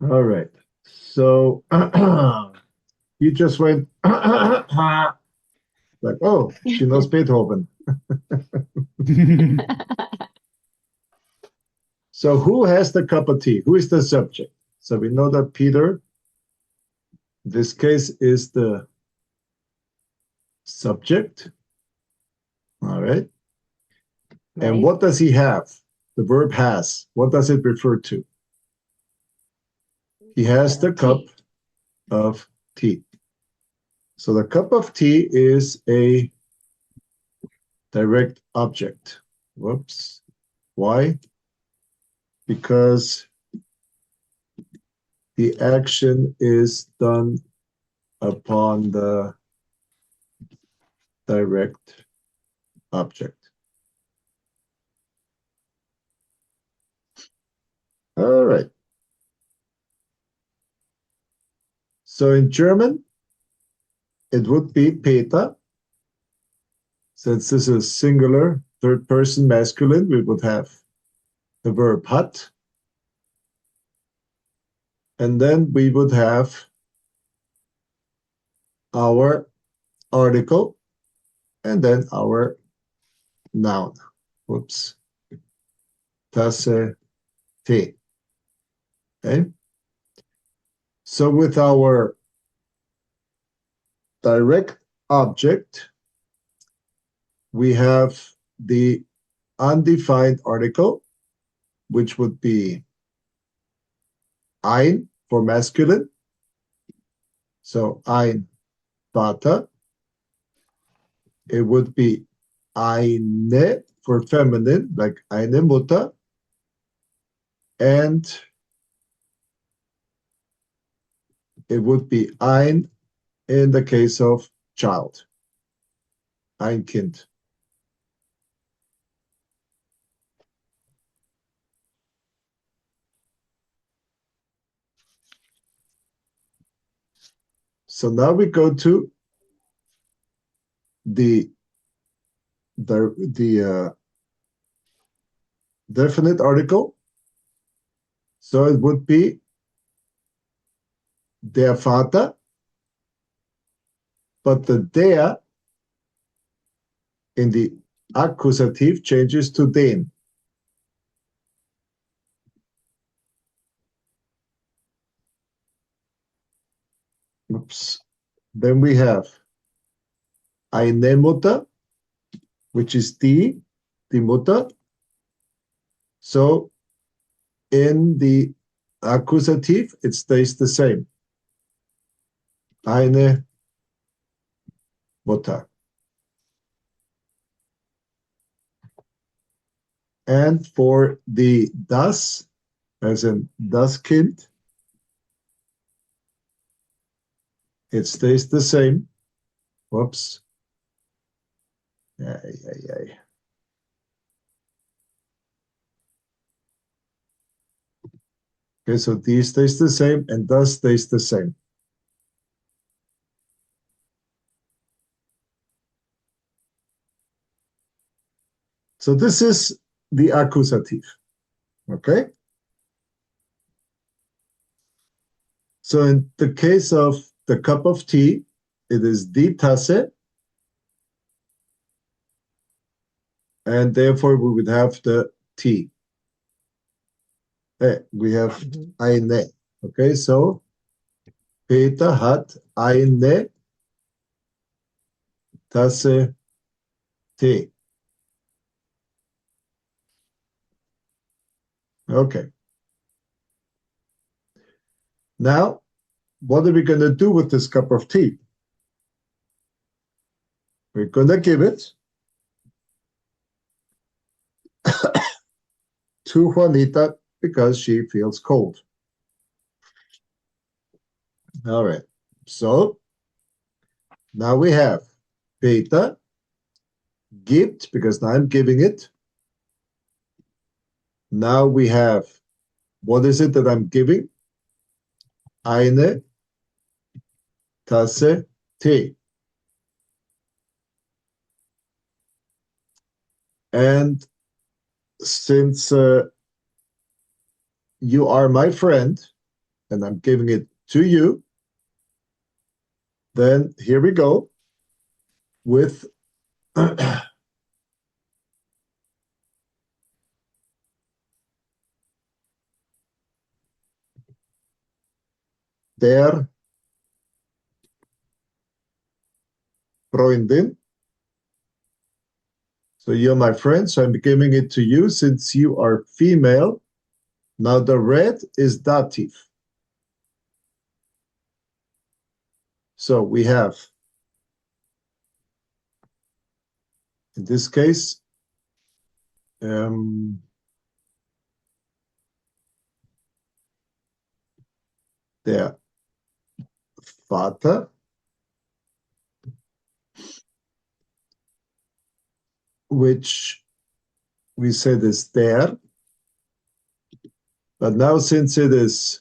All right. So you just went like, oh, she knows Beethoven. So who has the cup of tea? Who is the subject? So we know that Peter, this case, is the subject. All right. And Right? what does he have? The verb has. What does it refer to? He has the cup Tea. of tea. So the cup of tea is a direct object. Whoops. Why? Because the action is done upon the direct object. All right. So in German, it would be Peter. Since this is singular, third person masculine, we would have the verb hat. And then we would have our article and then our noun. Whoops. Tasse, Tee. Okay. So with our direct object, we have the undefined article, which would be ein for masculine. So ein Vater. It would be eine for feminine, like eine Mutter. And it would be ein in the case of child, ein Kind. So now we go to the definite article. So it would be der Vater, but the der in the accusative changes to den. Oops. Then we have eine Mutter, which is die Mutter. So in the accusative, it stays the same. Eine Mutter. And for the das, as in das Kind, it stays the same. Whoops. Ay, ay, ay. Okay, so D stays the same and das stays the same. So this is the accusative. Okay? So in the case of the cup of tea, it is die Tasse, and therefore we would have the tea. We have Mhm. eine. Okay, so Peter hat eine Tasse Tee. Okay. Now, what are we going to do with this cup of tea? We're going to give it to Juanita because she feels cold. All right. So now we have Peter gibt, because now I'm giving it. Now we have, what is it that I'm giving? Eine Tasse Tee. And since you are my friend and I'm giving it to you, then here we go with der Freundin. So you're my friend, so I'm giving it to you since you are female. Now the red is dative. So we have, in this case, der Vater, which we said is der. But now since it is,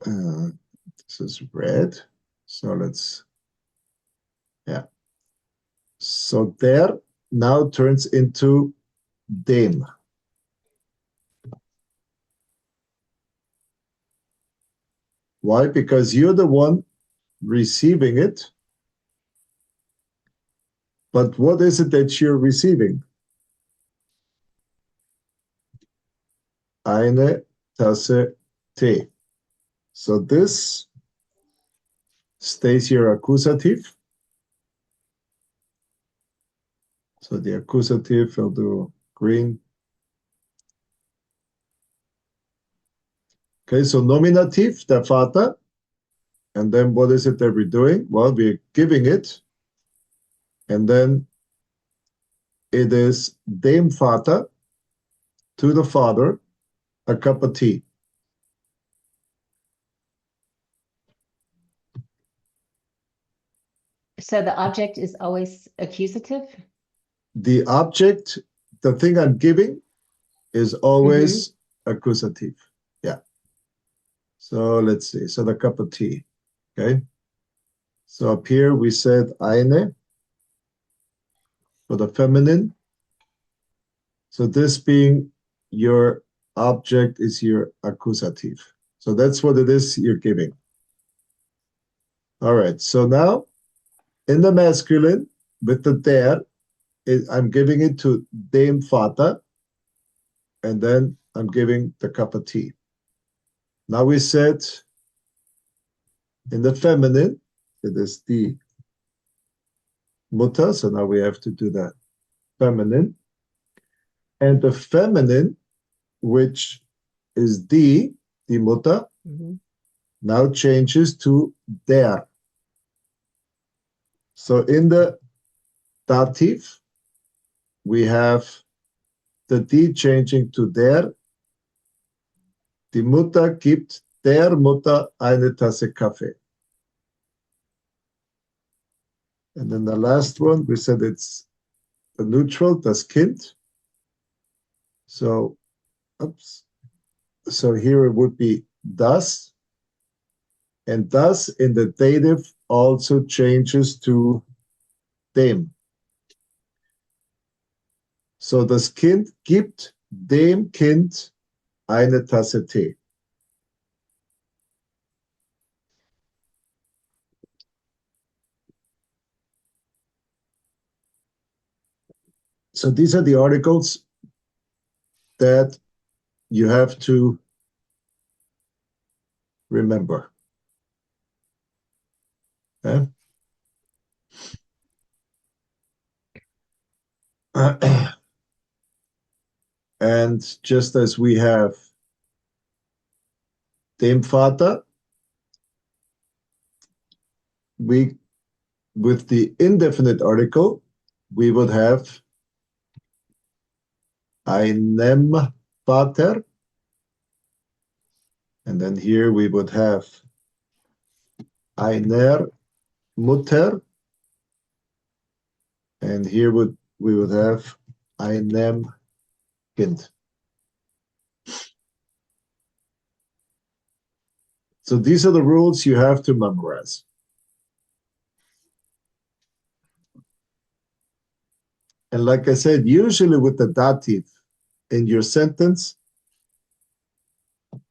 this is red, so let's, yeah. So der now turns into dem. Why? Because you're the one receiving it. But what is it that you're receiving? Eine Tasse Tee. So this stays here accusative. So the accusative, I'll do green. Okay, so nominative, der Vater. And then what is it that we're doing? Well, we're giving it. And then it is dem Vater, to the father, a cup of tea. So the object is always accusative? The object, the thing I'm giving, is always accusative. Yeah. So let's see. So the cup of tea. Okay. So up here we said eine for the feminine. So this being your object is your accusative. So that's what it is you're giving. All right. So now in the masculine with the der, I'm giving it to dem Vater, and then I'm giving the cup of tea. Now we said in the feminine, it is die Mutter, so now we have to do that feminine. And the feminine, which is die Mutter, now changes to der. So in the dative, we have the die changing to der. Die Mutter gibt der Mutter eine Tasse Kaffee. And then the last one, we said it's the neutral, das Kind. So, oops. So here it would be das. And das in the dative also changes to dem. So das Kind gibt dem Kind eine Tasse Tee. So these are the articles that you have to remember. Okay? And just as we have dem Vater, we, with the indefinite article, we would have einem Vater. And then here we would have einer Mutter. And here we would have einem Kind. So these are the rules you have to memorize. And like I said, usually with the dative in your sentence,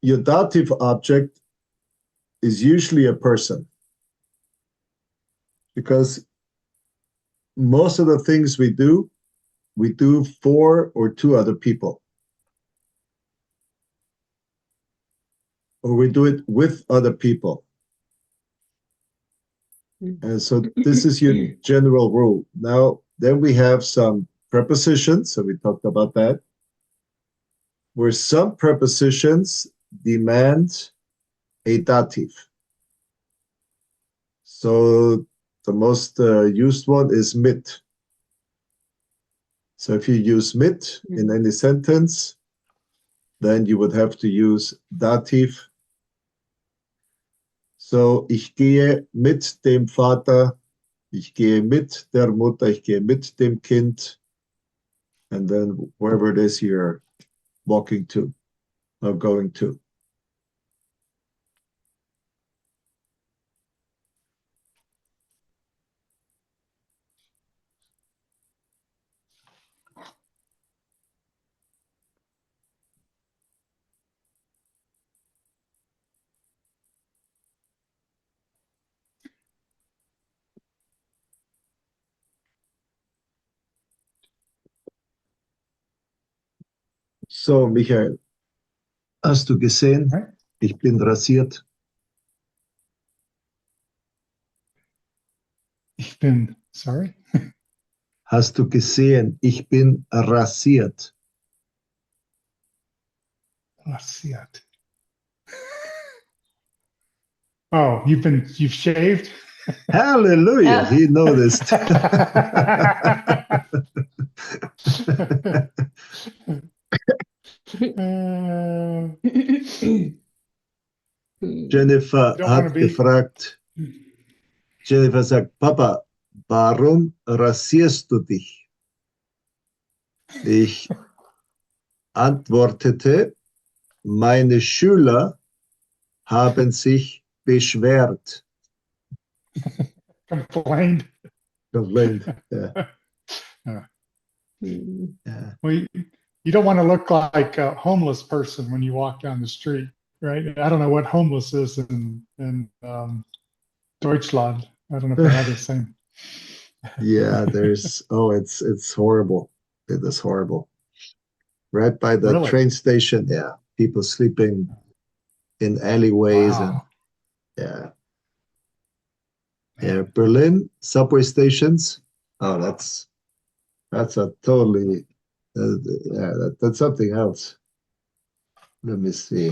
your dative object is usually a person because most of the things we do for or to other people, or we do it with other people. And so this is your general rule. Now, then we have some prepositions. So we talked about that, where some prepositions demand a dative. So the most used one is mit. So if you use mit in any sentence, then you would have to use dative. So ich gehe mit dem Vater, ich gehe mit der Mutter, ich gehe mit dem Kind, and then wherever it is you're walking to or going to. So, Michael, hast du gesehen? Right. Ich bin rasiert. Ich bin, sorry? Hast du gesehen? Ich bin rasiert. Rasiert. Oh, you've shaved? Hallelujah, he noticed. Jennifer hat gefragt, Jennifer sagt, Papa, warum rasierst du dich? Ich antwortete, meine Schüler haben sich beschwert. Complained. Complained. Yeah. Yeah. Well, you don't want to look like a homeless person when you walk down the street, right? I don't know what homeless is in Deutschland. I don't know if they have the same. Yeah, there's it's horrible. It is horrible. Right by the Really? train station, yeah, people sleeping in alleyways. Wow. And yeah, Berlin subway stations. Oh, that's a totally that's something else. Let me see.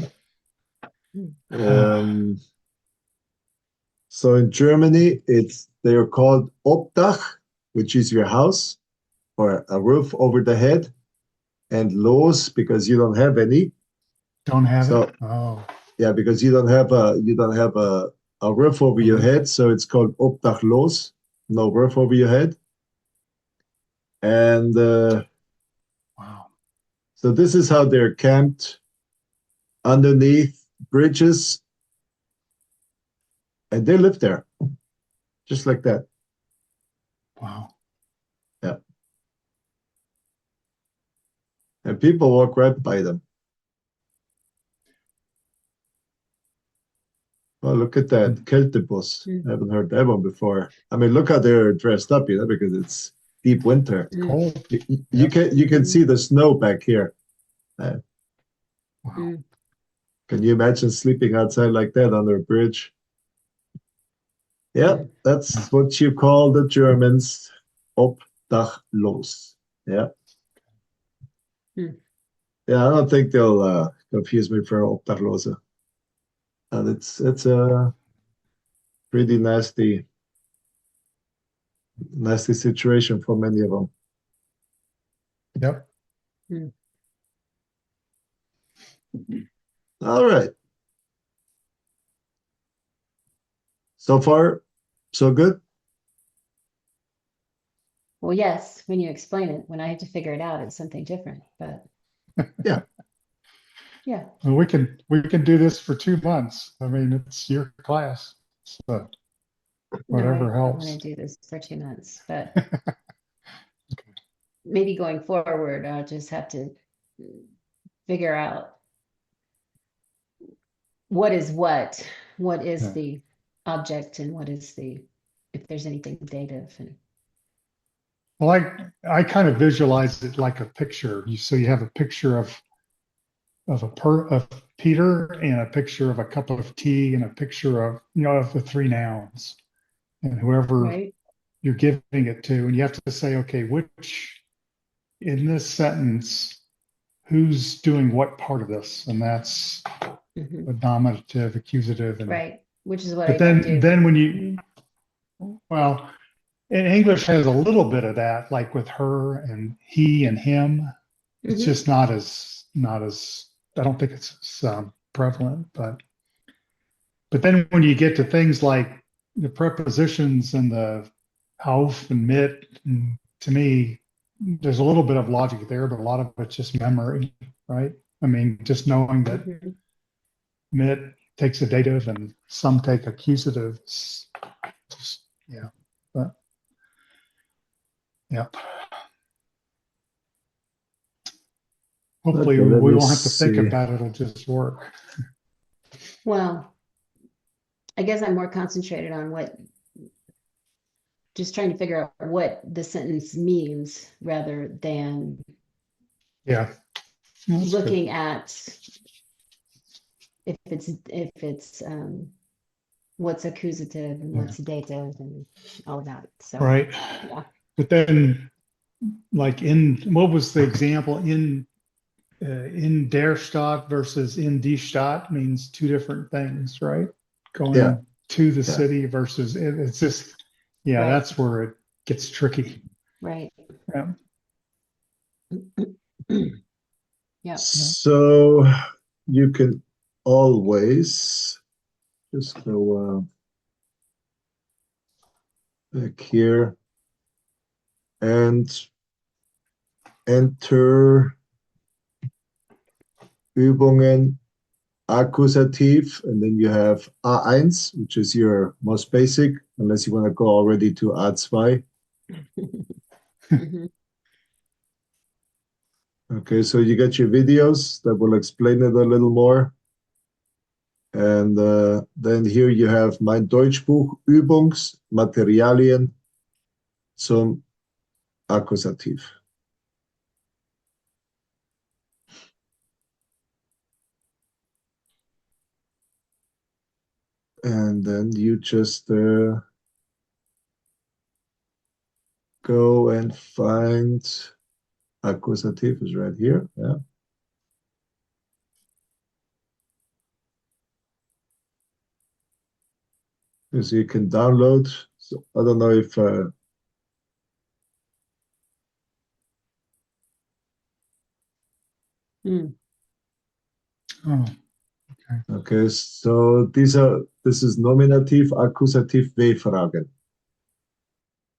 So in Germany, they're called Obdach, which is your house or a roof over the head, and Los because you don't have any. Don't have So, it? Oh. Yeah, because you don't have a roof over your head, so it's called Obdachlos, no roof over your head. And Wow. so this is how they're camped underneath bridges, and they live there, just like that. Wow. Yeah. And people walk right by them. Oh, look at that Kältebus. I haven't heard that one before. I mean, look how they're dressed up, because it's deep winter. Cold. You can see the snow back here. Wow. Can you imagine sleeping outside like that under a bridge? Yeah, that's what you call the Germans Obdachlos. Yeah. Yeah, I don't think they'll confuse me for Obdachlose. And it's a pretty nasty situation for many of them. Yep. All right. So far, so good? Well, yes, when you explain it, when I have to figure it out, it's something different, but Yeah. yeah. Well, we can do this for 2 months. I mean, it's your class. So whatever No, I helps. want to do this for 2 months, but maybe going forward, I'll just have to figure out what is what? What is Yeah. the object and what is the, if there's anything dative and Well, I kind of visualize it like a picture. So you have a picture of Peter and a picture of a cup of tea and a picture of of the three nouns and whoever right? you're giving it to, and you have to say, okay, which in this sentence, who's doing what part of this, and that's Hmm. the nominative, accusative, and Right. Which is what but I don't then do. then when you well, and English has a little bit of that, like with her and he and him. It's Hmm. just not as I don't think it's prevalent, but then when you get to things like the prepositions and the auf and mit, and to me, there's a little bit of logic there, but a lot of it's just memory, right? I mean, just knowing that Hmm. mit takes a dative and some take accusative. Just, yeah, but yeah. Hopefully, Okay, let we me won't have to think see. about it. It'll just work. Well, I guess I'm more concentrated on what, just trying to figure out what the sentence means rather than Yeah, that's good. looking at if it's what's accusative and Yeah, what's dative and all of that. So right. yeah. But then, like what was the example in der Stadt versus in die Stadt means two different things, right? Yeah, Going to the yeah. city versus it's just, yeah, Right. that's where it gets tricky. Right. Yeah. Yeah. Yeah. So you can always just go back here and enter Übungen Akkusativ, and then you have A1, which is your most basic, unless you want to go already to A2. Hmm. Okay, so you get your videos that will explain it a little more. And then here you have mein Deutschbuch Übungsmaterialien zum Akkusativ. And then you just go and find Akkusativ is right here. Yeah. So you can download. So I don't know if Mm. Oh, okay, so this is Nominativ, Akkusativ, W-Fragen.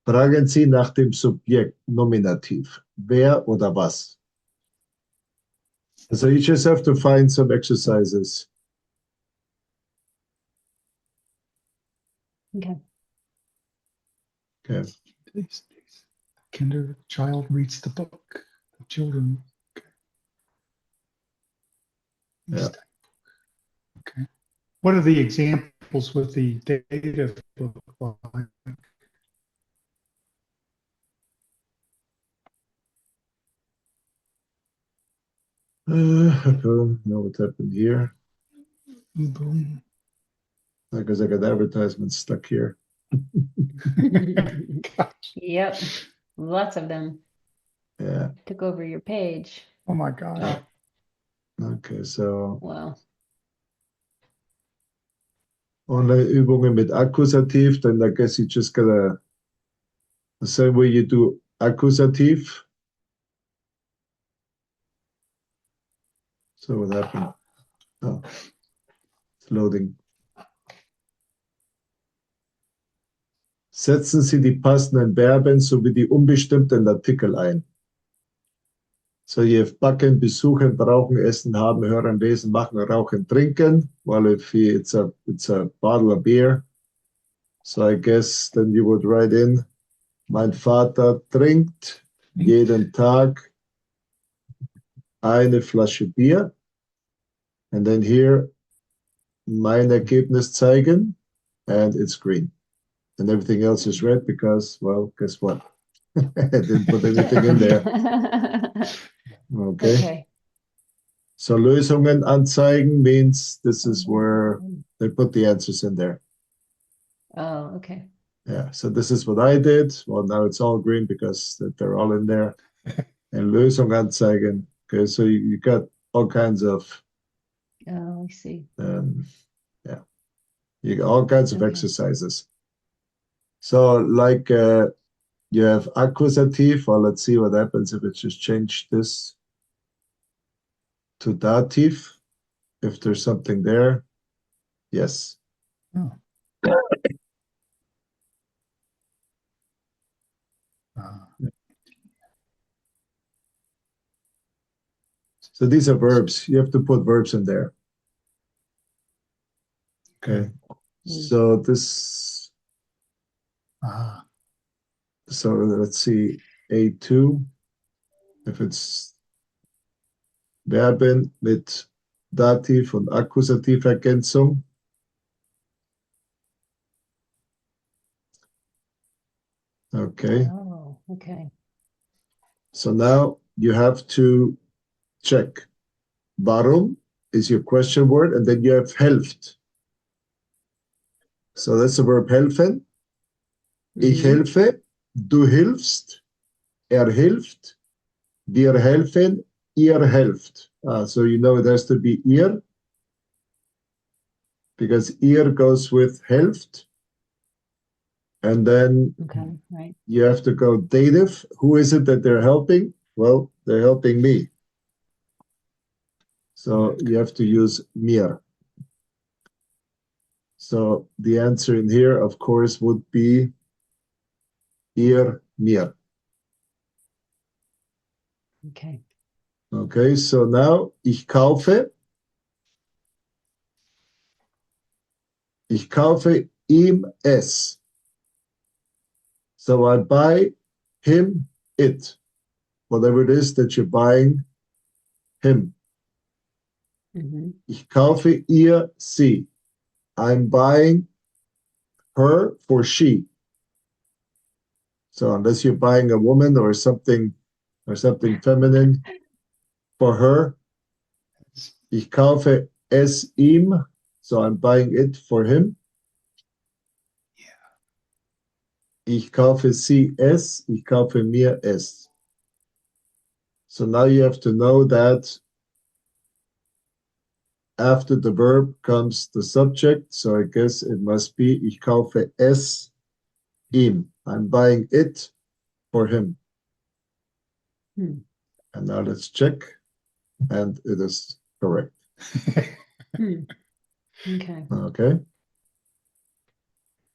Fragen Sie nach dem Subjekt Nominativ. Wer oder was? So you just have to find some exercises. Okay. Okay. these kinder child reads the book. The children. Yeah. Okay. What are the examples with the dative book like? I don't know what happened here. Boom. Because I got advertisements stuck here. Yep. Lots of them Yeah. took over your page. Oh my God. Okay, so Well, Online-Übungen mit Akkusativ, then I guess you just gotta the same way you do Akkusativ. So what happened? Oh, it's loading. Setzen Sie die passenden Verben sowie die unbestimmten Artikel ein. So you have backen, besuchen, brauchen, essen, haben, hören, lesen, machen, rauchen, trinken. Well, if it's a bottle of beer, so I guess then you would write in, mein Vater trinkt jeden Tag eine Flasche Bier. And then here, mein Ergebnis zeigen, and it's green. And everything else is red because, well, guess what? I didn't put anything in there. Okay. Okay. So Lösungen anzeigen means this is where they put the answers in there. Oh, okay. Yeah, so this is what I did. Well, now it's all green because they're all in there. And Lösung anzeigen. Okay, so you got all kinds of, Oh, I see. yeah, you got all kinds of Okay. exercises. So like you have accusative. Well, let's see what happens if it just change this to dative. If there's something there, yes. Oh. Uh, So these are verbs. You have to put verbs in there. Okay. So this, ah, so let's see, A2, if it's Verben mit Dativ und Akkusativergänzung. Okay. Oh, okay. So now you have to check. Warum is your question word, and then you have helft. So that's the verb helfen. Ich helfe, du hilfst, hilft, wir helfen, ihr helft. So you know it has to be ihr because ihr goes with helft. And then Okay, right. you have to go dative. Who is it that they're helping? Well, they're helping me. So you have to use mir. So the answer in here, of course, would be ihr, mir. Okay. Okay, so now ich kaufe ihm es. So I buy him it, whatever it is that you're buying him. Ich kaufe ihr sie. I'm buying her for she. So unless you're buying a woman or something feminine for her, ich kaufe es ihm. So I'm buying it for him. Ich kaufe sie es. Ich kaufe mir es. So now you have to know that after the verb comes the subject. So I guess it must be ich kaufe es ihm. I'm buying it for him. And now let's check. And it is correct. Okay. Okay.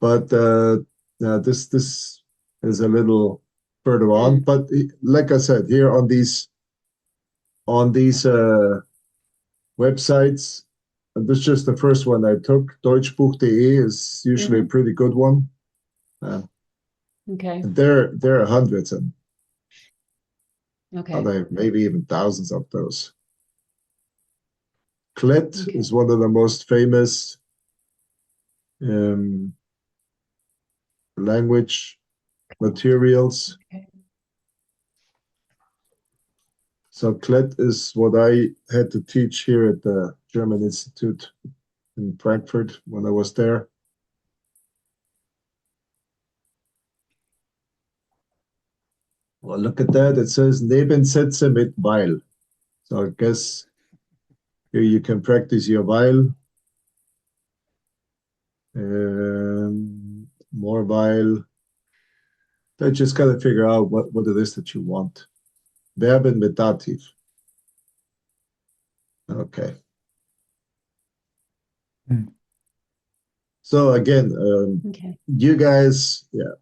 But now this is a little further on. But like I said, here on these websites, and this is just the first one I took. Deutschbuch.de is usually a pretty good one. Okay. And there are hundreds and Okay. maybe even thousands of those. Klet Okay. is one of the most famous language materials. Okay. So Klet is what I had to teach here at the German Institute in Frankfurt when I was there. Well, look at that. It says Nebensätze mit weil. So I guess here you can practice your weil. More weil. I just got to figure out what it is that you want. Verben mit Dativ. Okay. So again, Okay. you guys, yeah,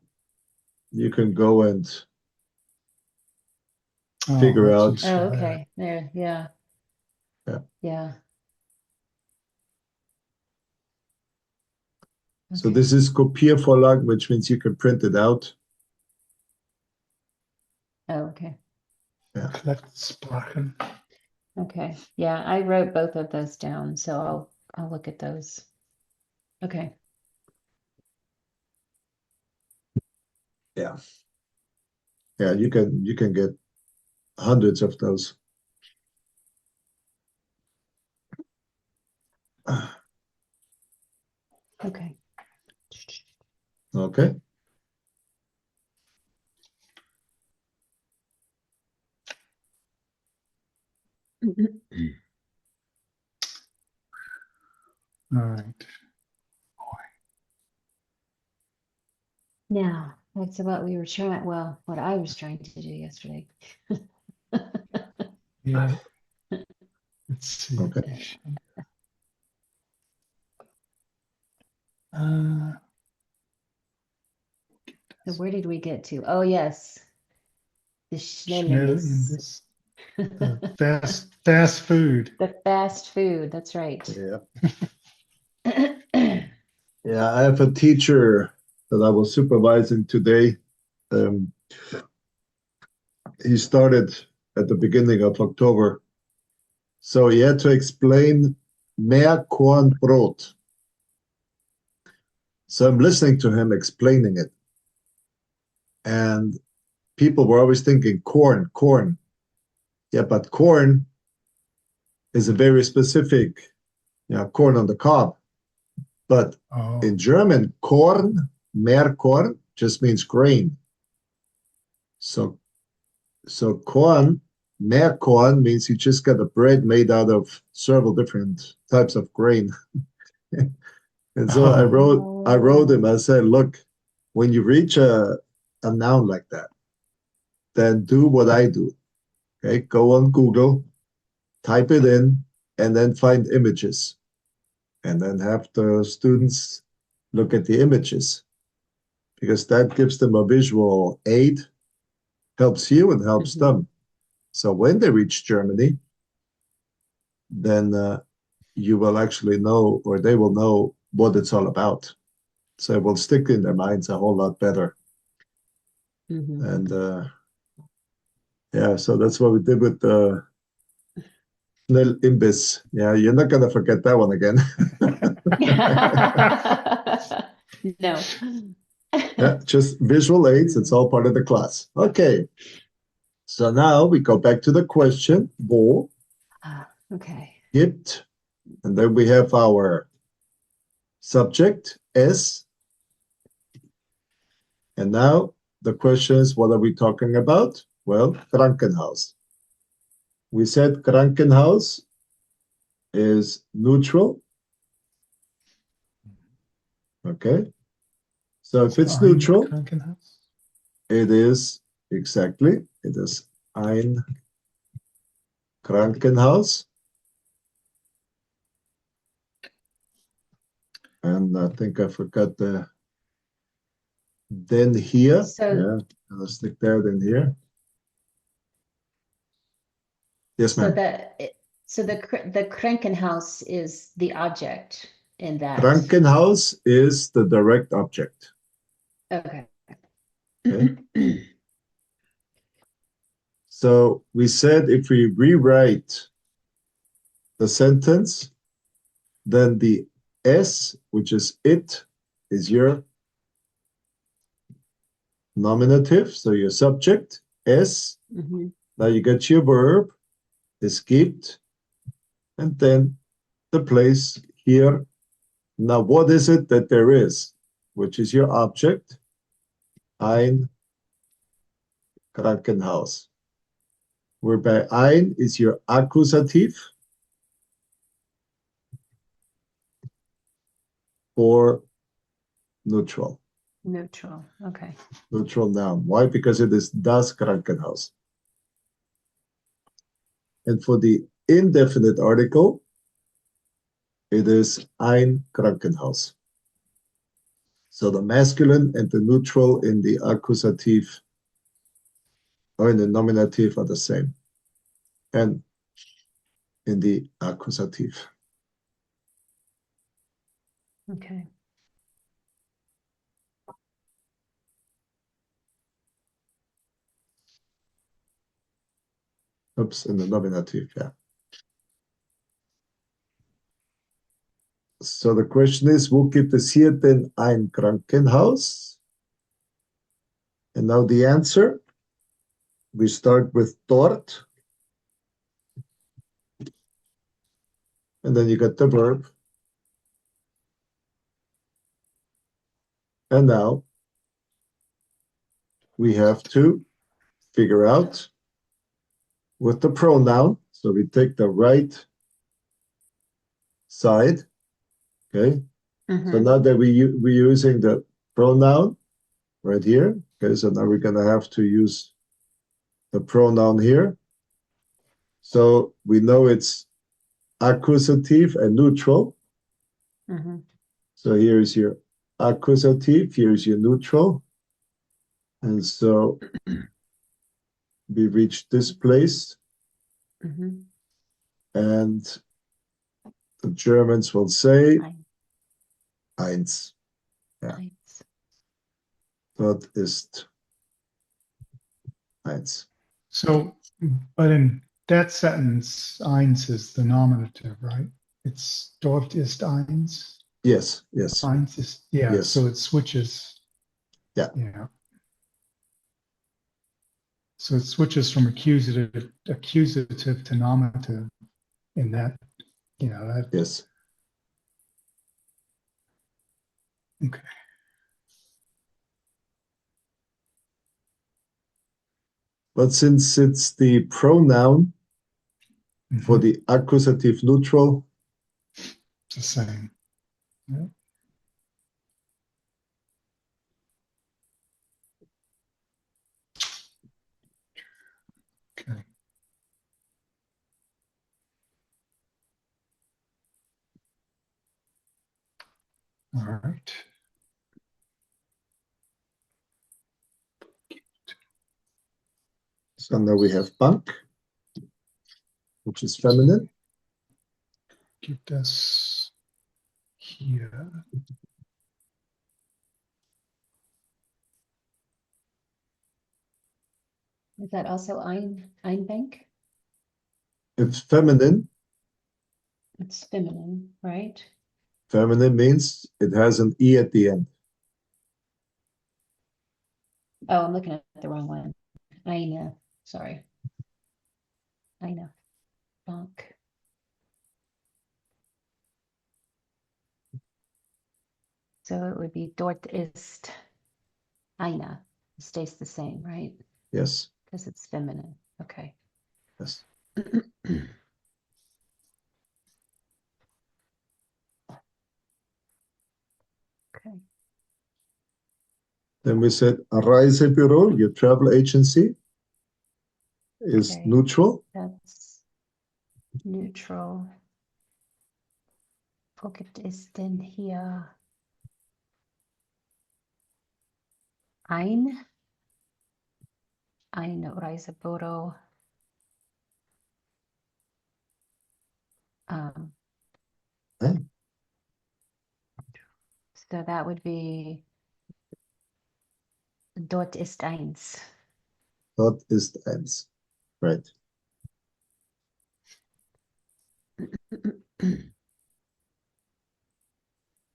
you can go and figure that's out. useful Oh, there. okay. There. Yeah. Yeah. Yeah. So Okay. this is Kopiervorlag, which means you can print it out. Oh, okay. Klettsprachen. Okay. Yeah, I wrote both of those down, so I'll look at those. Okay. Yeah. Yeah, you can get hundreds of those. Okay. Okay. All right. Now, that's what we were trying, well, what I was trying to do yesterday. Yeah. Let's see. Okay. Uh, So where did we get to? Oh, yes. The Schnell in schnellness. this fast food. The fast food, that's right. Yeah. Yeah, I have a teacher that I was supervising today. Um, he started at the beginning of October. So he had to explain Meerkornbrot. So I'm listening to him explaining it. And people were always thinking corn, corn. Yeah, but corn is a very specific, corn on the cob. But Oh, in German, Korn, Meerkorn, just means grain. So corn, Meerkorn means you just got a bread made out of several different types of grain. And so I wrote him, I said, look, when you reach a noun like that, then do what I do. Okay, go on Google, type it in, and then find images. And then have the students look at the images because that gives them a visual aid, helps you and helps Mhm. them. So when they reach Germany, then you will actually know, or they will know what it's all about. So it will stick in their minds a whole lot better. Mhm. And yeah, so that's what we did with the Schnell Imbiss. Yeah, you're not gonna forget that one again. No. Yeah, just visual aids. It's all part of the class. Okay, so now we go back to the question, wo Okay. gibt, and then we have our subject, es, and now the question is, what are we talking about? Well, Krankenhaus. We said Krankenhaus is neutral. Okay. So if it's Ein neutral, Krankenhaus. it is exactly, it is ein Krankenhaus. And I think I forgot the then here. So Yeah, I'll stick there, then here. Yes, so ma'am. the Krankenhaus is the object in that. Krankenhaus is the direct object. Okay. Okay. So we said if we rewrite the sentence, then the S, which is it, is your nominative, so your subject, S. Mhm. Now you get your verb, es gibt, and then the place here. Now, what is it that there is? Which is your object, ein Krankenhaus. Whereby ein is your accusative or neutral. Neutral. Okay. Neutral noun. Why? Because it is das Krankenhaus. And for the indefinite article, it is ein Krankenhaus. So the masculine and the neutral in the accusative or in the nominative are the same. And in the accusative. Okay. Oops, in the nominative, yeah. So the question is, wo gibt es hier denn ein Krankenhaus? And now the answer, we start with dort. And then you get the verb. And now we have to figure out with the pronoun. So we take the right side. Okay. So now that we're using the pronoun right here. Okay. So now we're going to have to use the pronoun here. So we know it's accusative and neutral. So here's your accusative, here's your neutral. And so we reach this place. And the Germans will say eins. Yeah. Dort ist eins. So, but in that sentence, eins is the nominative, right? It's dort ist eins. Yes, yes. Eins is, yeah, Yes. so it switches. Yeah. Yeah. So it switches from accusative to nominative in that, that. Yes. Okay. But since it's the pronoun for the accusative neutral, It's the same. Yeah. Okay. All right. so now we have Bank, which is feminine. Gibt es hier Is that also ein Bank? It's feminine. It's feminine, right? Feminine means it has an E at the end. Oh, I'm looking at the wrong one. Eine, sorry. Eine Bank. So it would be dort ist eine. It stays the same, right? Yes. Because it's feminine. Okay. Yes. Okay. Then we said a Reisebüro, your travel agency, is Okay. neutral. That's neutral. Wo gibt es denn hier ein Reisebüro? Ein. So that would be dort ist eins. Dort ist eins. Right.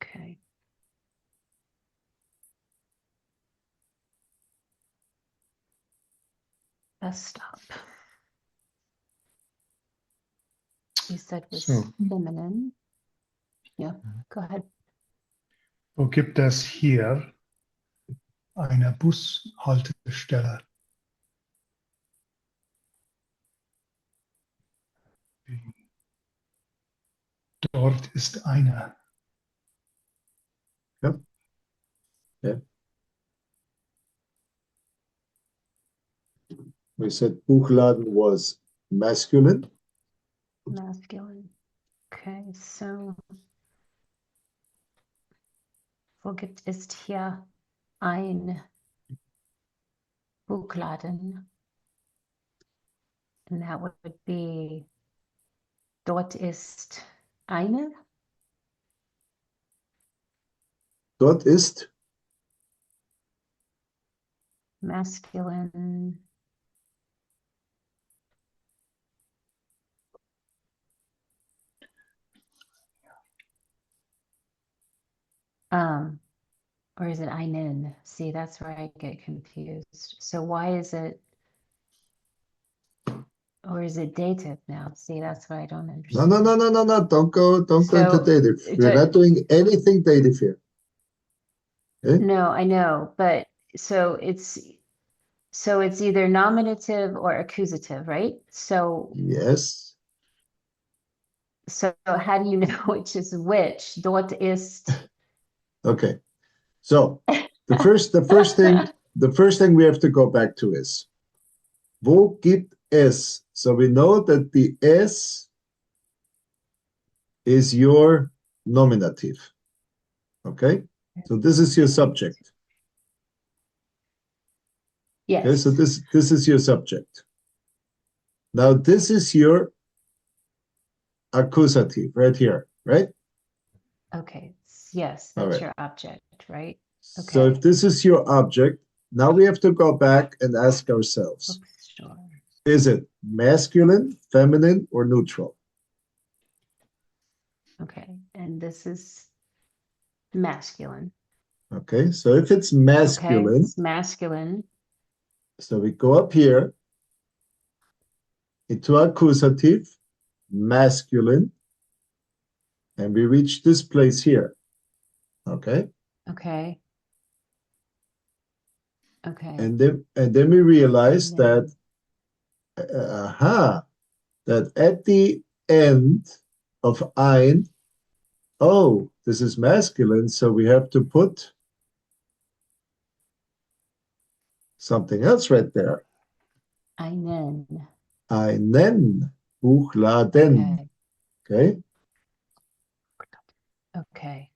Okay. Bus stop. You said was So. feminine. Yeah, go ahead. Wo gibt es hier eine Bushaltestelle? Dort ist eine. Yep. Yeah. We said Buchladen was masculine. Masculine. Okay, so wo gibt es hier ein Buchladen? And that would be dort ist eine. Dort ist Masculine. Or is it einen? See, that's where I get confused. So why is it, or is it dative now? See, that's what I don't No, understand. no, no, no, no, no. Don't go into So, dative. We're not doing anything dative here. Okay? no, I know, but so it's either nominative or accusative, right? So Yes. how do you know which is which? Dort ist. Okay. So the first thing we have to go back to is wo gibt es? So we know that the es is your nominative. Okay? So this is your subject. Okay, so Yes. this is your subject. Now this is your accusative right here, right? Okay. Yes, All that's right. your object, right? So if Okay. this is your object, now we have to go back and ask ourselves, Oops, sure. is it masculine, feminine, or neutral? Okay. And this is masculine. Okay, so if it's Okay. masculine, It's masculine. so we go up here into accusative, masculine, and we reach this place here. Okay, Okay. Okay. and then we realize that that at the end of ein, oh, this is masculine, so we have to put something else right there. Einen. Einen hochladen. Okay. Okay. Okay.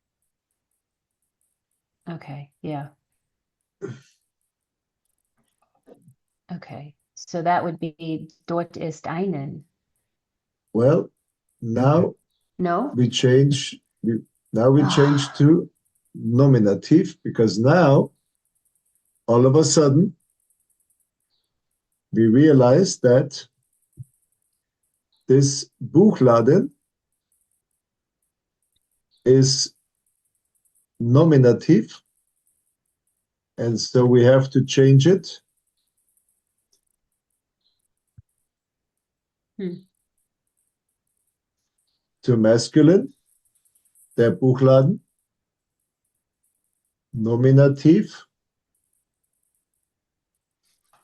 Okay. Yeah. Okay. So that would be dort ist einen. Well, now No? we change. Now we change to nominative because now all of a sudden we realize that this Buchladen is nominative, and so we have to change it to masculine. Der Buchladen, nominative,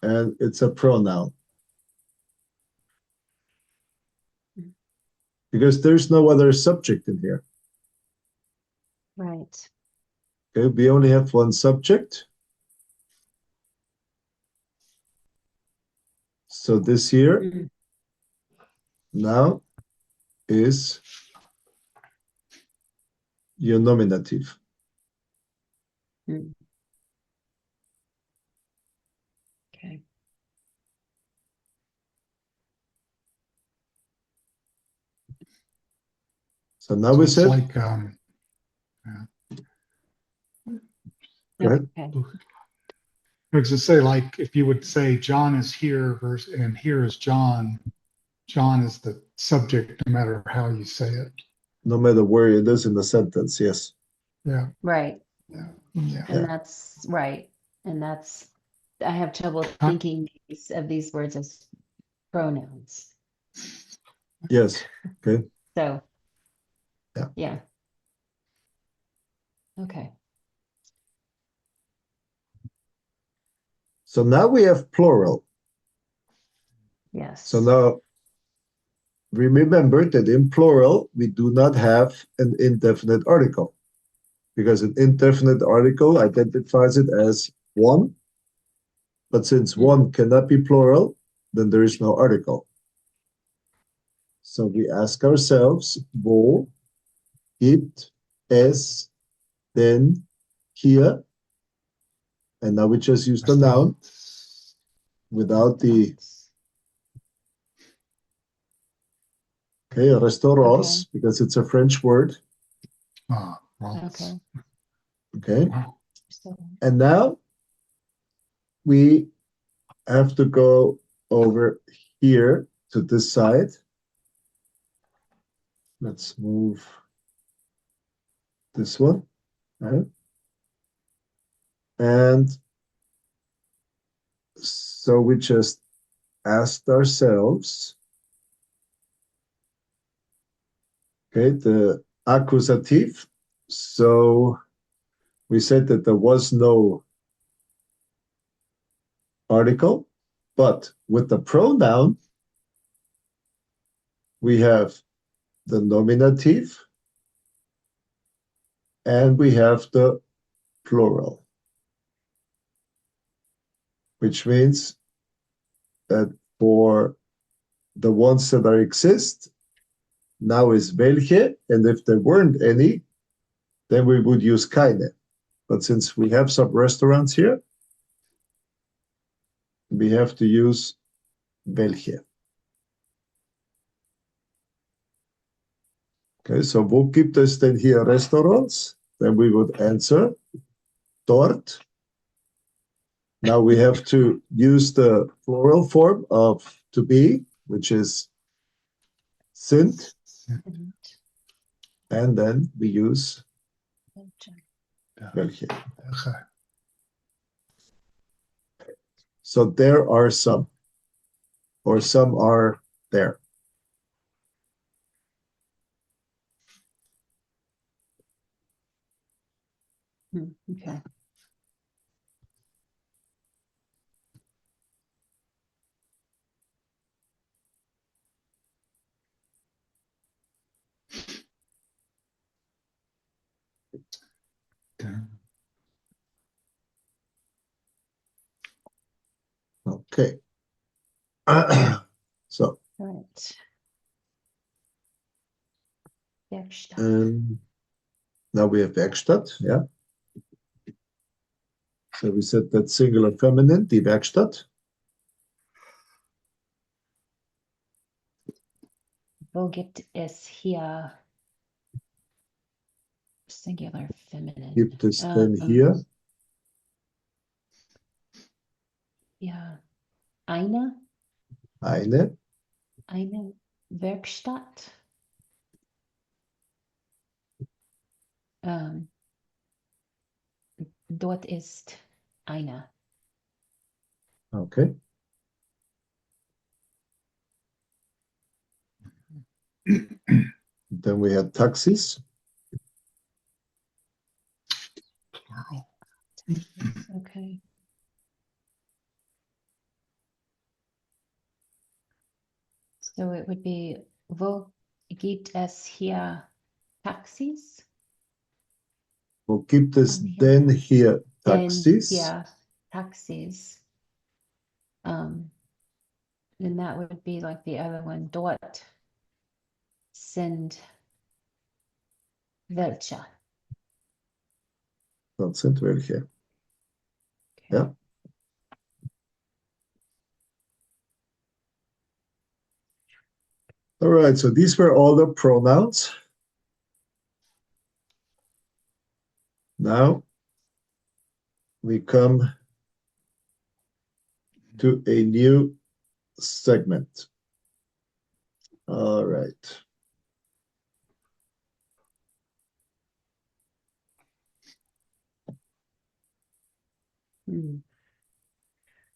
and it's a pronoun because there's no other subject in here. Right. Okay, we only have one subject. So this here now is your nominative. Okay. So now So we it's said, like, go ahead. Okay. I was to say, like, if you would say John is here versus, and here is John, John is the subject, no matter how you say it. No matter where it is in the sentence, yes. Yeah. Right. Yeah. Yeah. And that's right. And that's, I have trouble thinking of these words as pronouns. Yes. Okay. So, Yeah. yeah. Okay. So now we have plural. Yes. So now remember that in plural, we do not have an indefinite article because an indefinite article identifies it as one. But since one cannot be plural, then there is no article. So we ask ourselves, wo gibt es denn hier? And now we just use the noun without the restaurants, because it's a French word. Okay. Okay. And now we have to go over here to this side. Let's move this one. Right? And so we just asked ourselves, okay, the accusative. So we said that there was no article, but with the pronoun, we have the nominative and we have the plural, which means that for the ones that are exist, now is welche, and if there weren't any, then we would use keine. But since we have some restaurants here, we have to use welche. Okay, so wo gibt es denn hier Restaurants? Then we would answer dort. Now we have to use the plural form of to be, which is sind, and then we use welche. Okay. So there are some, or some are there. Okay. Okay. So, All right. Werkstatt. now we have Werkstatt, yeah. So we said that singular feminine, die Werkstatt. Wo gibt es hier singular feminine? Gibt es denn hier Ja, eine Werkstatt? Dort ist eine. Okay. Then we had taxis. Plural. Okay. So it would be, wo gibt es hier Taxis? Wo gibt es Hier. denn hier Denn Taxis? hier Taxis. Then that would be like the other one. Dort sind welche. Dort sind welche. Okay. Ja. All right, so these were all the pronouns. Now we come to a new segment. All right.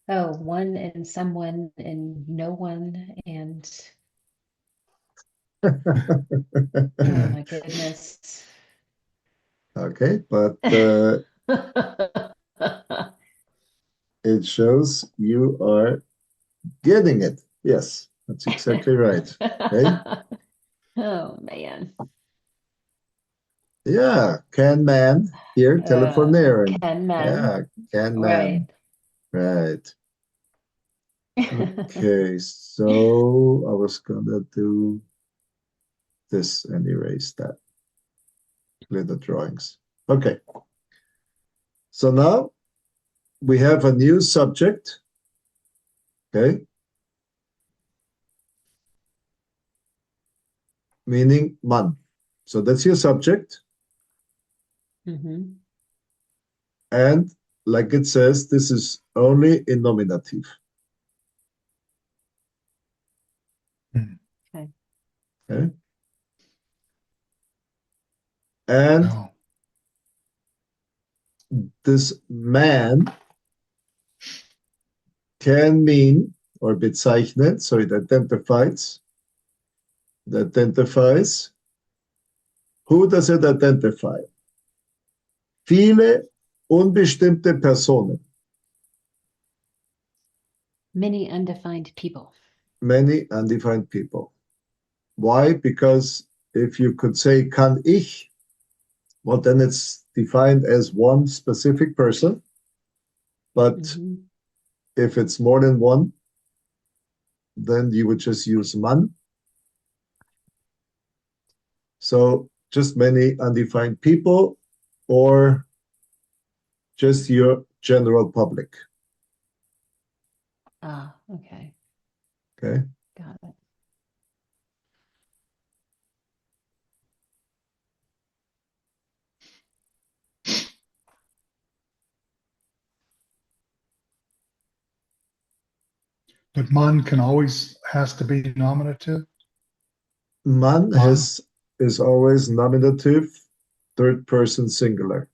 Oh, one and someone and no one and oh my goodness. Okay, but it shows you are getting it. Yes, that's exactly right. Okay. Oh man. Yeah, can man here, telephoneren. Can man. Yeah, can man. Right. Okay, so I was gonna do this and erase that. Clear the drawings. Okay. So now we have a new subject. Okay. Meaning man. So that's your subject. Mhm. And like it says, this is only in nominative. Okay. Okay. And No. this man can mean or bezeichnet, so it identifies. It identifies. Who does it identify? Viele unbestimmte Personen. Many undefined people. Many undefined people. Why? Because if you could say kann ich, well, then it's defined as one specific person. But if it's more than one, then you would just use man. So just many undefined people or just your general public. Ah, okay. Okay. Got it. But man can always has to be nominative. Man Man. is always nominative, third person singular.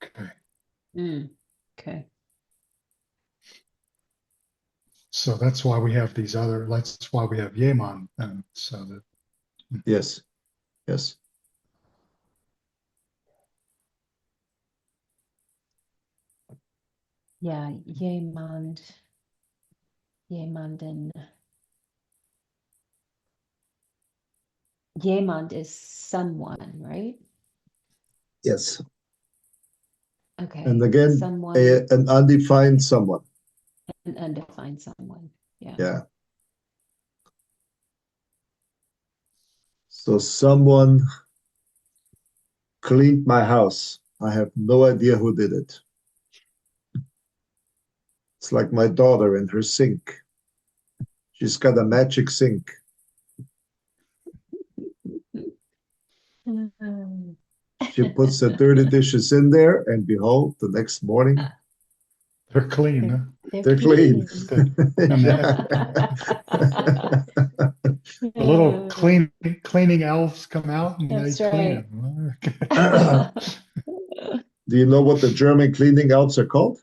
Okay. Okay. So that's why we have these other. That's why we have Jemand, and so that. Yes. Yes. Yeah, jemand. Jemanden. Jemand is someone, right? Yes. Okay. And again, someone, an undefined someone. an undefined someone. Yeah. Yeah. So someone cleaned my house. I have no idea who did it. It's like my daughter and her sink. She's got a magic sink. She puts the dirty dishes in there, and behold, the next morning They're clean. Huh? they're clean. And Yeah. the little cleaning elves come out and That's they clean right. them. Do you know what the German cleaning elves are called?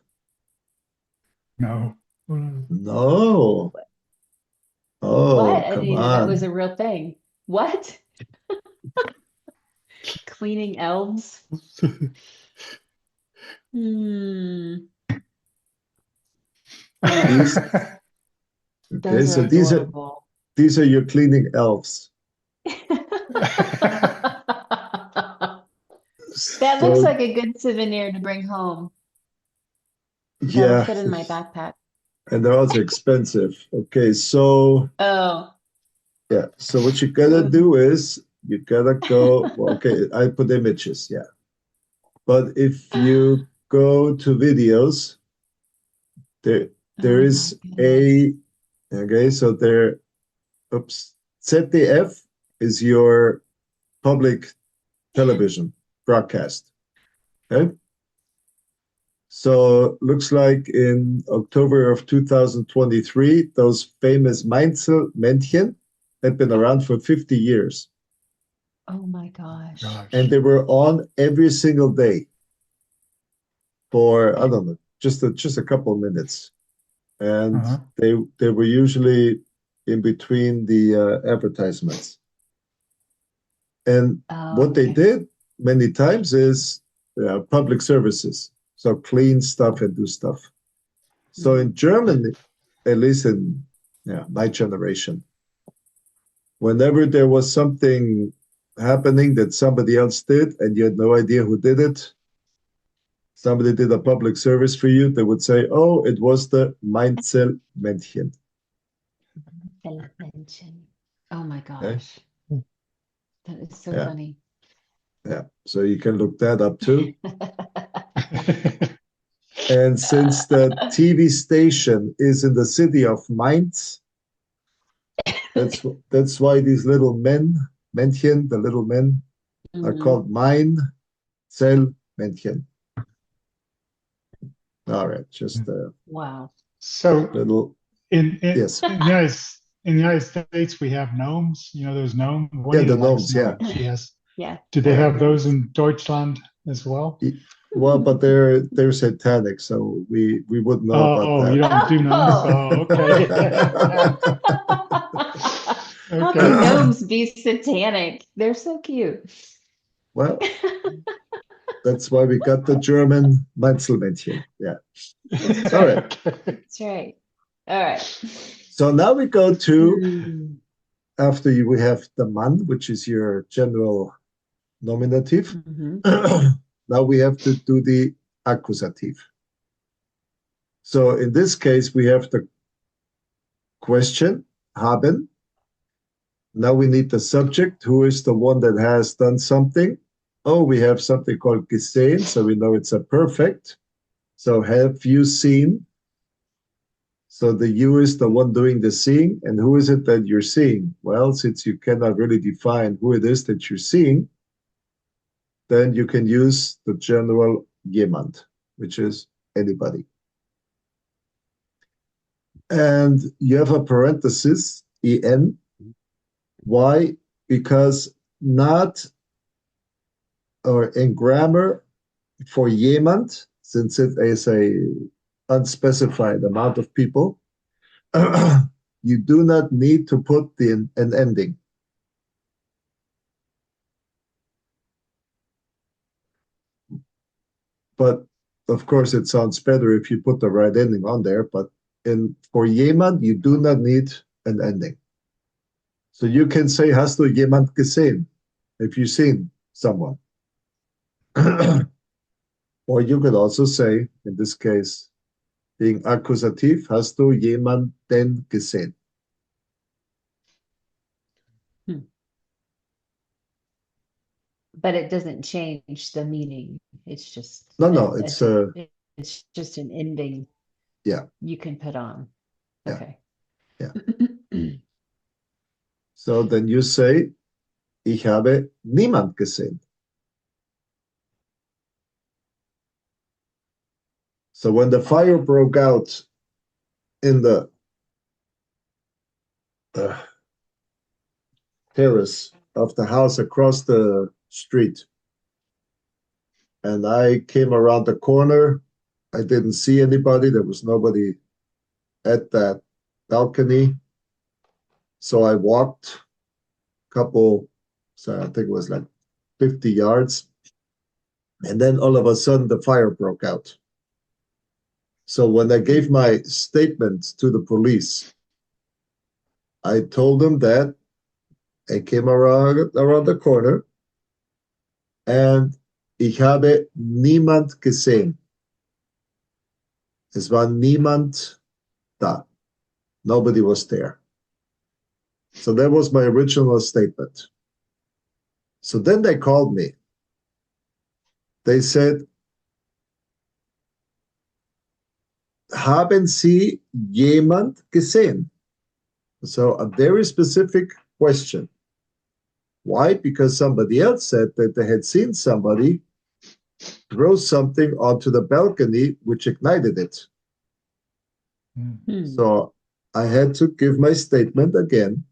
No. No. Oh, What? I didn't come even know that was on. a real thing. What? Cleaning elves? Hmm. These okay, Those so are adorable. these are your cleaning elves. That looks So like a good souvenir to bring home. That'll yeah, fit in my backpack. and they're also expensive. Okay, so Oh. yeah, so what you gotta do is you gotta go. Well, okay, I put images, yeah. But if you go to videos, there Oh my is goodness. okay, so there oops, ZDF is your public television broadcast. Okay. So looks like in October of 2023, those famous Männchen had been around for 50 years. Oh my gosh. And Gosh. they were on every single day for, I don't know, just a couple of minutes. And Uh-huh. they were usually in between the advertisements. And Oh, what they okay. did many times is public services. So clean stuff and do stuff. So in Germany, at least in my generation, whenever there was something happening that somebody else did and you had no idea who did it, somebody did a public service for you, they would say, oh, it was the Mainzelmännchen. Elephantine. Oh my Okay? gosh. That is so Yeah, funny. yeah. So you can look that up too. And since the TV station is in the city of Mainz, that's why these little Männchen, the little men, are Mhm. called Mainzelmännchen. All right, just a Wow. So little in, in yes. in the United States we have gnomes. You know those gnomes. Yeah, Juanita the likes gnomes. Yeah, gnomes. She has. Yeah, Do I they love have those gnomes. in Deutschland as well? Well, but they're satanic, so we wouldn't know about Oh, you don't do gnomes? Oh. Oh, okay. How can Okay. gnomes be satanic? They're so cute. Well, that's why we got the German Meinzelmännchen. Yeah. That's All right. right. Okay. That's right. All right. So now we go to Hmm. after you, we have the Mann, which is your general nominative. Mhm. Now we have to do the accusative. So in this case, we have the question, haben. Now we need the subject, who is the one that has done something. Oh, we have something called gesehen, so we know it's a perfect. So have you seen? So the you is the one doing the seeing, and who is it that you're seeing? Well, since you cannot really define who it is that you're seeing, then you can use the general Jemand, which is anybody. And you have a parenthesis, en. Why? Because not, or in grammar, for jemand, since it is a unspecified amount of people, you do not need to put an ending. But of course, it sounds better if you put the right ending on there. But for jemand, you do not need an ending. So you can say, hast du jemand gesehen? If you've seen someone. Or you could also say, in this case, being accusative, hast du jemanden gesehen? Hmm. But it doesn't change the meaning. It's just No, no, it's just an ending yeah, you can put on. yeah, Okay. yeah. So then you say, ich habe niemand gesehen. So when the fire broke out in the uh, terrace of the house across the street, and I came around the corner, I didn't see anybody. There was nobody at that balcony. So I walked a couple, so I think it was like 50 yards. And then all of a sudden the fire broke out. So when I gave my statement to the police, I told them that I came around the corner and ich habe niemand gesehen. Es war niemand da. Nobody was there. So that was my original statement. So then they called me. They said, haben Sie jemand gesehen? So a very specific question. Why? Because somebody else said that they had seen somebody throw something onto the balcony, which ignited it. Hmm. So I had to give my statement again,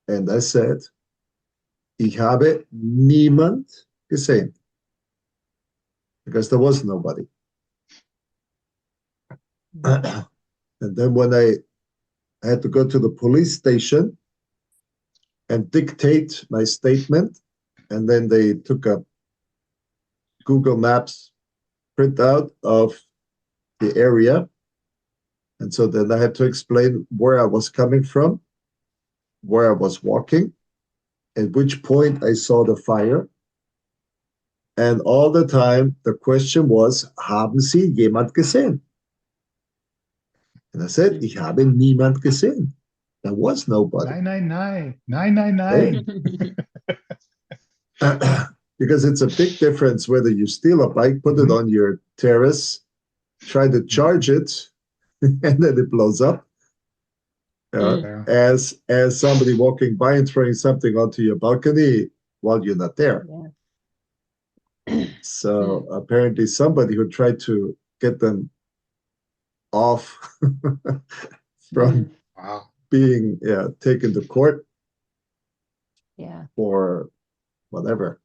and I said, ich habe niemand gesehen, because there was nobody. And then when I had to go to the police station and dictate my statement, and then they took a Google Maps printout of the area. And so then I had to explain where I was coming from, where I was walking, at which point I saw the fire. And all the time, the question was, haben Sie jemand gesehen? And I said, ich habe niemand gesehen. There was nobody. 999, 999. Okay? Because it's a big difference whether you steal a bike, put it on your terrace, try to charge it, and then it blows up. Yeah. As somebody walking by and throwing something onto your balcony while you're not there. Yeah. So apparently somebody who tried to get them off from Wow. being taken to court Yeah. or whatever.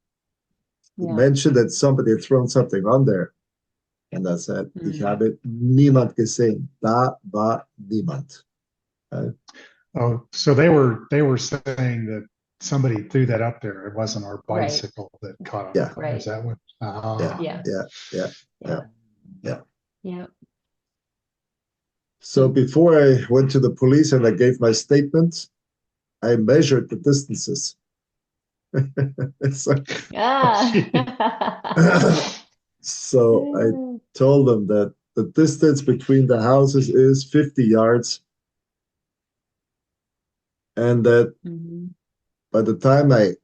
Yeah. mentioned that somebody had thrown something on there. And I said, ich habe niemand gesehen. Da war niemand. Oh, so they were saying that somebody threw that up there. It wasn't our Right. bicycle that caught on. Yeah. Is Right. that what? Yeah. Yeah. Yeah. Yeah. Yeah. Yeah. Yeah. So before I went to the police and I gave my statement, I measured the distances. So, Ah. so I told them that the distance between the houses is 50 yards, and that Mhm. by the time I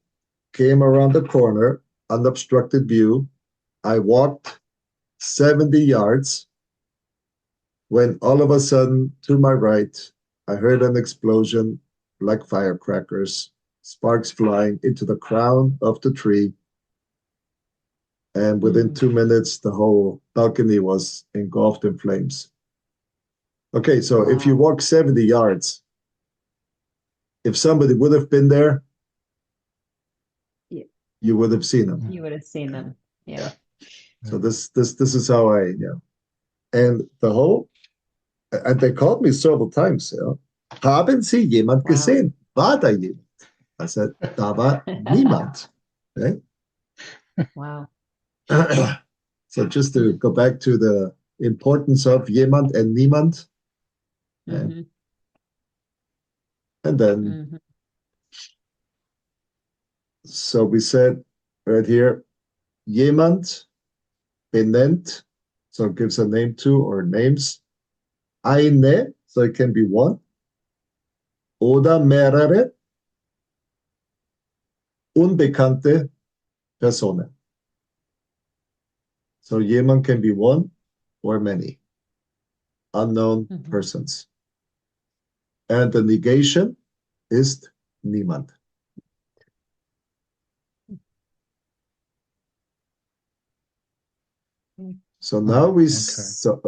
came around the corner, unobstructed view, I walked 70 yards when all of a sudden, to my right, I heard an explosion like firecrackers, sparks flying into the crown of the tree. And within 2 minutes, the whole balcony was engulfed in flames. Okay, so if you Wow. walk 70 yards, if somebody would have been there, Yeah. you would have seen them. You would have seen them. Yeah. So this is how I, and the whole, and they called me several times, haben Sie jemand Wow. gesehen? War da jemand? I said, da war niemand. Okay? Wow. So just to go back to the importance of jemand and niemand, Mhm. and then Mhm. so we said right here, jemand benennt, so it gives a name to or names, eine, so it can be one, oder mehrere unbekannte Personen. So jemand can be one or many unknown Mhm. persons. And the negation ist niemand. So now we so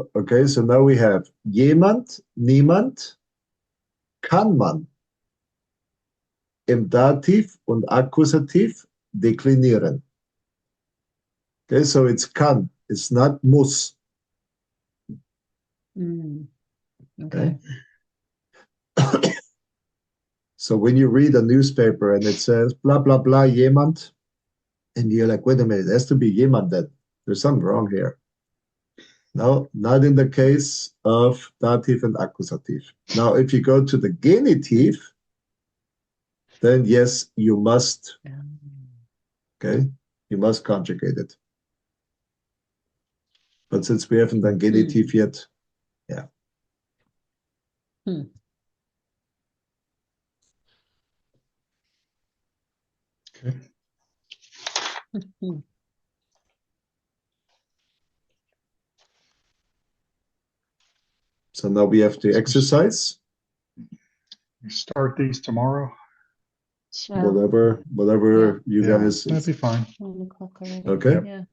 now we have jemand, niemand, kann man im Dativ und Akkusativ deklinieren. Okay, so it's kann, it's not muss. Mm. Okay. So when you read a newspaper and it says blah blah blah jemand, and you're like, wait a minute, it has to be jemand then. There's something wrong here. No, not in the case of dative and accusative. Now, if you go to the genitive, then yes, you must, okay, you must conjugate it. But since we haven't done genitive yet, yeah. Hmm. Okay. Hmm. So now we have to exercise. We start these tomorrow. Well, Whatever you Yeah, guys. that'd be fine. 1 o'clock already. Okay. Yeah.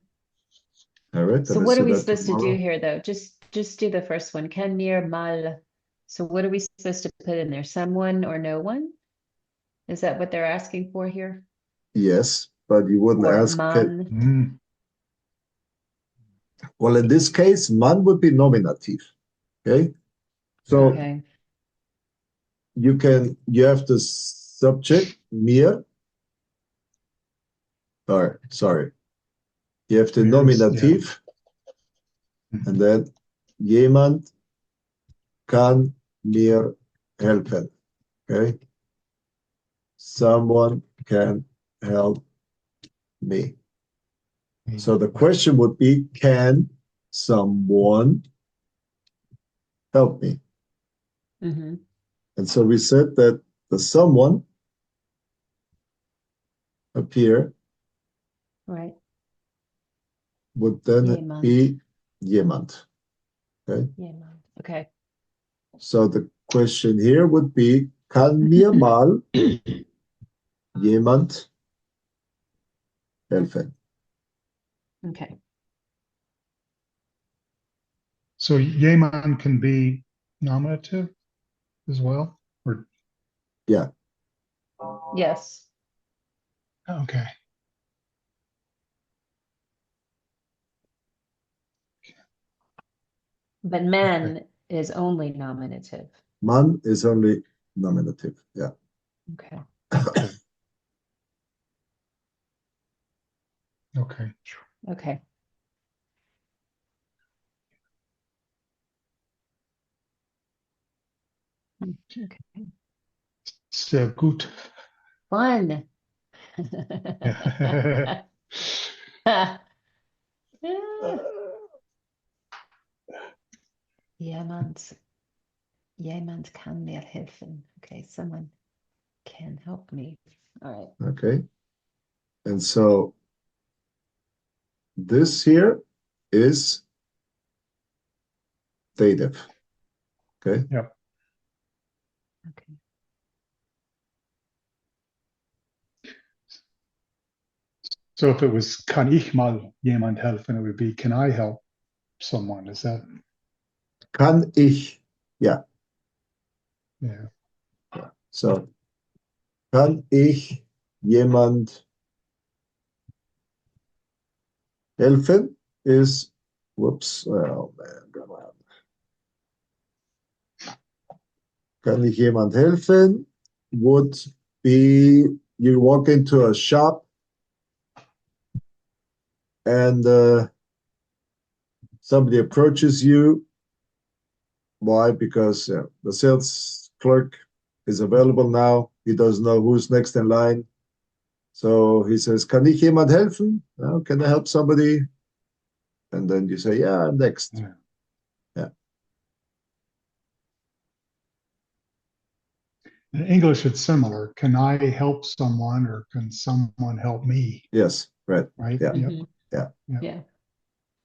All right. So Then what let's are do we that supposed to do tomorrow. here, though? Just do the first one. Can near mal. So what are we supposed to put in there? Someone or no one? Is that what they're asking for here? Yes, but you wouldn't Or ask. man? Well, in this case, man would be nominative. Okay. So Okay. you have the subject mir, or sorry, you have the nominative, and then jemand kann mir helfen. Okay. Someone can help me. So the question would be, can someone help me? Mm-hmm. And so we said that the someone up here Right. would then Jemand. be jemand. Okay. Jemand. Okay. So the question here would be, kann mir mal jemand helfen? Okay. So jemand can be nominative as well, or Yeah. Yes. okay. But man is only nominative. Man is only nominative. Yeah. Okay. Okay. Okay. Okay. Okay. Sehr gut. Fun. Jemand, jemand kann mir helfen. Okay, someone can help me. All right. Okay. And so this here is dative. Okay. Yep. Okay. So if it was kann ich mal jemand helfen, it would be can I help someone? Is that? Kann ich. Yeah. Yeah. So kann ich jemand helfen is, whoops, oh man, come on. Kann ich jemand helfen would be you walk into a shop and somebody approaches you. Why? Because the sales clerk is available now. He doesn't know who's next in line. So he says, Kann ich jemand helfen? Can I help somebody? And then you say, Yeah, I'm next. Yeah. Yeah. In English, it's similar. Can I help someone or can someone help me? Yes, right. Right? Yeah. Yep. Mhm. Yeah. Yep. Yeah.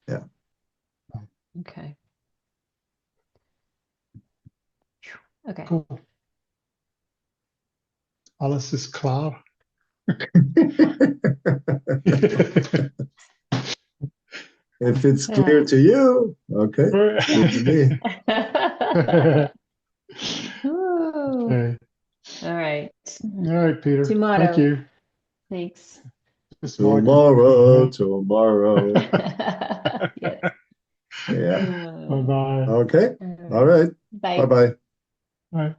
Yeah. Okay. Okay. Cool. Alles ist klar. If it's clear to you, okay. Clear to me. Ooh. Okay. All right. All right, Peter. Tomorrow. Thank you. Thanks. Bis morgen. Tomorrow, tomorrow. Yes. Yeah. Bye bye. Okay. All All right. right. Bye. Bye bye. Bye.